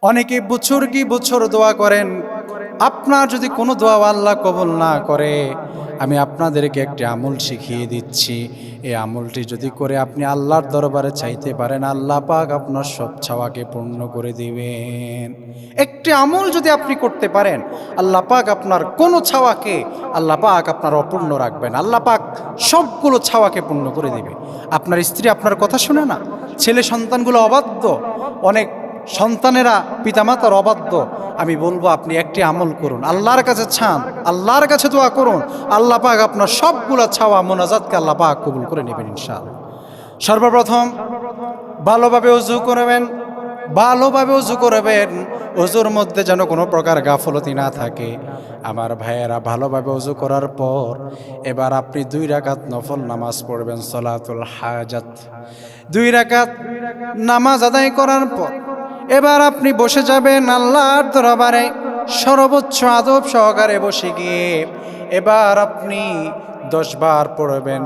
অনেকে বছর কি বছর দোয়া করেন, আপনার যদি কোনো দোয়া আল্লাহ কবুল না করে, আমি আপনাদেরকে একটি আমল শিখিয়ে দিচ্ছি। এই আমলটি যদি করে আপনি আল্লাহর দরবারে চাইতে পারেন, আল্লাহ পাক আপনার সব চাওয়াকে পূর্ণ করে দিবেন। একটি আমল যদি আপনি করতে পারেন, আল্লাহ পাক আপনার কোনো চাওয়াকে আল্লাহ পাক আপনার অপূর্ণ রাখবেন। আল্লাহ পাক সবগুলো চাওয়াকে পূর্ণ করে দিবে। আপনার স্ত্রী আপনার কথা শুনে না, ছেলে সন্তানগুলো অবাধ্য, অনেক সন্তানেরা পিতামাতার অবাধ্য। আমি বলবো আপনি একটি আমল করুন, আল্লাহর কাছে চান, আল্লাহর কাছে দোয়া করুন, আল্লাহ পাক আপনার সবগুলা চাওয়া মোনাজাতকে আল্লাহ পাক কবুল করে নেবেন ইনশাআল্লাহ। সর্বপ্রথম ভালোভাবে ওযু করবেন, ভালোভাবে ওযু করবেন। ওযুর মধ্যে যেন কোনো প্রকার গাফলতি না থাকে। আমার ভাইয়েরা, ভালোভাবে ওযু করার পর এবার আপনি 2 রাকাত নফল নামাজ পড়বেন, সলাতুল হাজাত। 2 রাকাত নামাজ আদায় করার পর এবার আপনি বসে যাবেন আল্লাহর দরবারে, সর্বোচ্চ আদব সহকারে বসে গিয়ে এবার আপনি 10 বার পড়বেন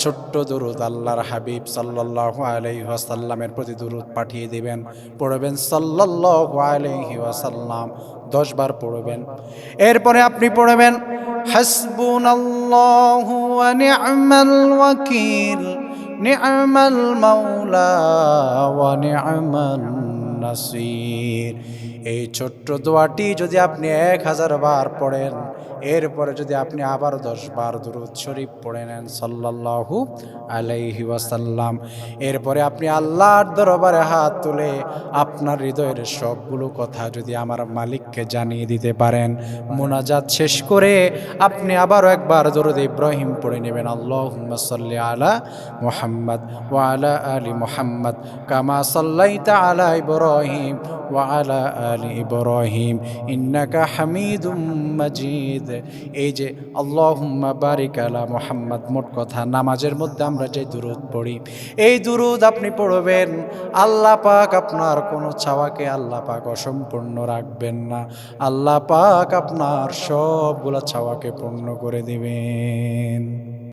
ছোট্ট দুরূদ। আল্লাহর হাবিব সাল্লাল্লাহু আলাইহি ওয়াসাল্লামের প্রতি দুরূদ পাঠিয়ে দিবেন, পড়বেন সাল্লাল্লাহু আলাইহি ওয়াসাল্লাম, 10 বার পড়বেন। এরপরে আপনি পড়বেন হাসবুনাল্লাহু ওয়া নি'মাল ওয়াকিল, নি'মাল মাওলা ওয়া নি'মান নাসির। এই ছোট্ট দোয়াটি যদি আপনি 1000 বার পড়েন, এরপরে যদি আপনি আবার 10 বার দুরূদ শরীফ পড়ে নেন সাল্লাল্লাহু আলাইহি ওয়াসাল্লাম, এরপরে আপনি আল্লাহর দরবারে হাত তুলে আপনার হৃদয়ের সবগুলো কথা যদি আমার মালিককে জানিয়ে দিতে পারেন, মুনাজাত শেষ করে আপনি আবারও একবার দরুদ ইব্রাহিম পড়ে নেবেন, আল্লাহুম্মা সাল্লি আলা মুহাম্মদ ওয়া আলা আলি মুহাম্মদ কামা সাল্লাইতা আলা ইব্রাহিম ওয়া আলা আলি ইব্রাহিম ইন্নাকা হামিদুম মাজিদ। এই যে আল্লাহুম্মা বারিক আলা মুহাম্মদ, মোট কথা নামাজের মধ্যে আমরা যে দুরূদ পড়ি, এই দুরূদ আপনি পড়বেন। আল্লাহ পাক আপনার কোনো চাওয়াকে আল্লাহ পাক অসম্পূর্ণ রাখবেন না, আল্লাহ পাক আপনার সবগুলা চাওয়াকে পূর্ণ করে দিবেন।